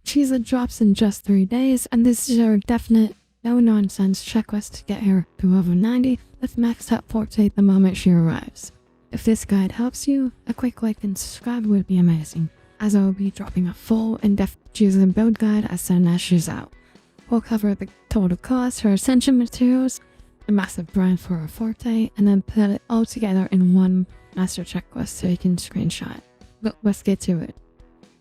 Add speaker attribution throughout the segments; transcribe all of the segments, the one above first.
Speaker 1: Chisa drops in just 3 days, and this is your definite, no-nonsense checklist to get her to level 90 with maxed out Forte the moment she arrives. If this guide helps you, a quick like and subscribe would be amazing, as I will be dropping a full in-depth Chisa build guide as soon as she's out. We'll cover the total cost for Ascension Materials, a massive brand for a Forte, and then put it all together in one master checklist so you can screenshot. But let's get to it.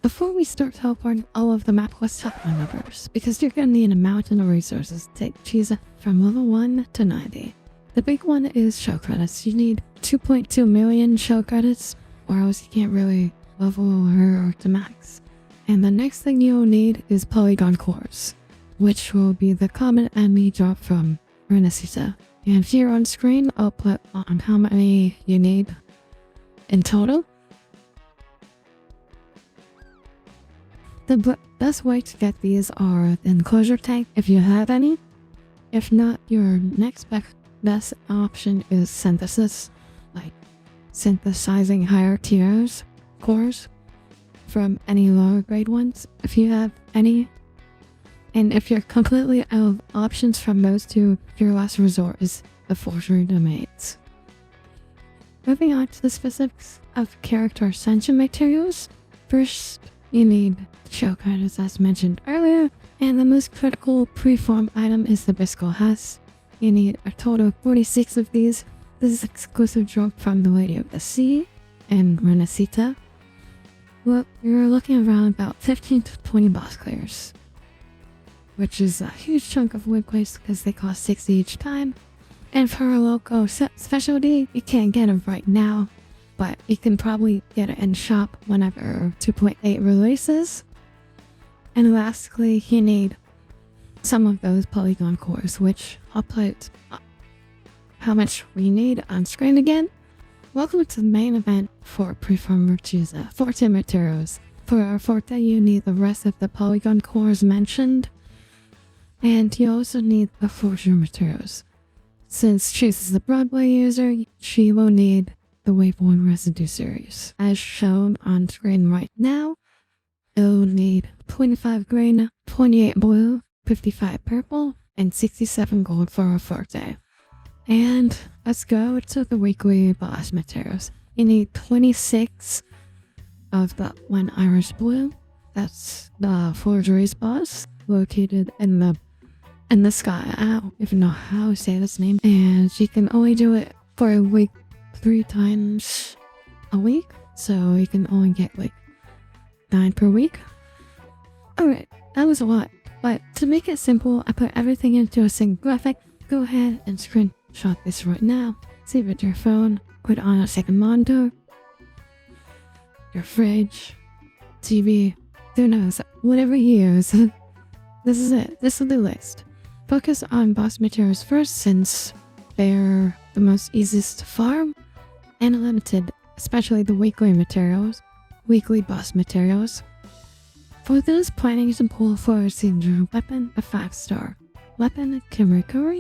Speaker 1: Before we start teleporting all of the map, let's talk about numbers, because you're going to need a mountain of resources to take Chisa from level 1 to 90. The big one is show credits. You need 2.2 million show credits, or else you can't really level her to max. And the next thing you'll need is polygon cores, which will be the common enemy drop from Residue. And here on screen, I'll put on how many you need in total. The best way to get these are the enclosure tank if you have any. If not, your next best option is synthesis, like synthesizing higher tiers cores from any lower grade ones if you have any. And if you're completely out of options from those two, your last resort is the forgery domains. Moving on to the specifics of character Ascension Materials. First, you need show credits as mentioned earlier, and the most critical preform item is the Abyssal Husk. You need a total of 46 of these. This is exclusive drop from the Lady of the Sea and Renesita. Well, you're looking around about 15 to 20 boss clears, which is a huge chunk of wood waste because they cost 60 each time. And for a local specialty, you can't get them right now, but you can probably get it in shop whenever 2.8 releases. And lastly, you need some of those polygon cores, which I'll put how much we need on screen again. Welcome to the main event for Prefarm Chisa, Forte Materials. For our Forte, you need the rest of the polygon cores mentioned, and you also need the Forte Materials. Since Chisa is a Broadway user, she will need the Waveworn Residue series. As shown on screen right now, it'll need 25 green, 28 blue, 55 purple, and 67 gold for a Forte. And let's go to the weekly boss materials. You need 26 of the one Irish blue. That's the forgeries boss located in the sky. I don't even know how to say this name. And you can only do it for a week 3 times a week. So you can only get like 9 per week. Alright, that was a lot. But to make it simple, I put everything into a single graphic. Go ahead and screenshot this right now. Save it to your phone. Put on a second monitor. Your fridge. TV. Who knows? Whatever you use. This is it. This is the list. Focus on boss materials first since they're the most easiest to farm and limited, especially the weekly materials, weekly boss materials. For those planning to pull for a signature weapon, a 5-star weapon can recover.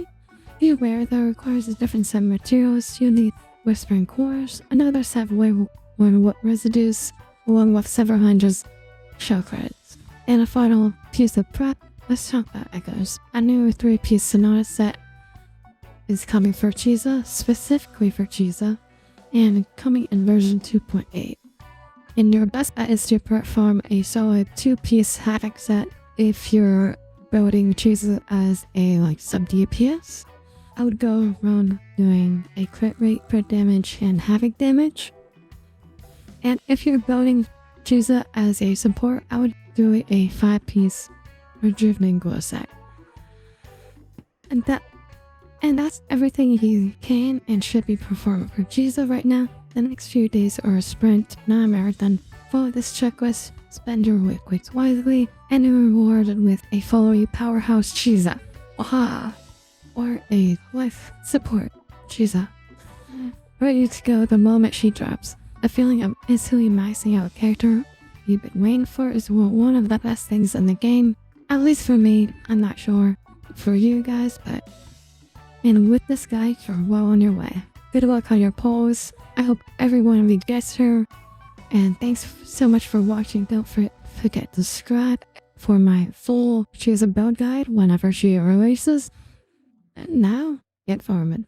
Speaker 1: Be aware that requires a different set of materials. You need Whispering Cores, another set of Waveworn residues, along with several hundred show credits, and a final piece of prep. Let's talk about Echoes. A new 3-piece Sonata set is coming for Chisa, specifically for Chisa, and coming in version 2.8. And your best bet is to perform a solid 2-piece Havoc set if you're building Chisa as a sub DPS. I would go around doing a crit rate per damage and Havoc damage. And if you're building Chisa as a support, I would do a 5-piece Rejuvenating Glow set. And that's everything you can and should be performing for Chisa right now. The next few days are a sprint, not a marathon. Follow this checklist, spend your weeks wisely, and be rewarded with a follow you powerhouse Chisa. Waha! Or a life support Chisa. Ready to go the moment she drops. A feeling of instantly maxing out a character you've been waiting for is one of the best things in the game. At least for me, I'm not sure for you guys, but... And with this guide, you're well on your way. Good luck on your polls. I hope every one of you gets her. And thanks so much for watching. Don't forget to subscribe. for my full Chisa build guide whenever she releases. And now, get farming.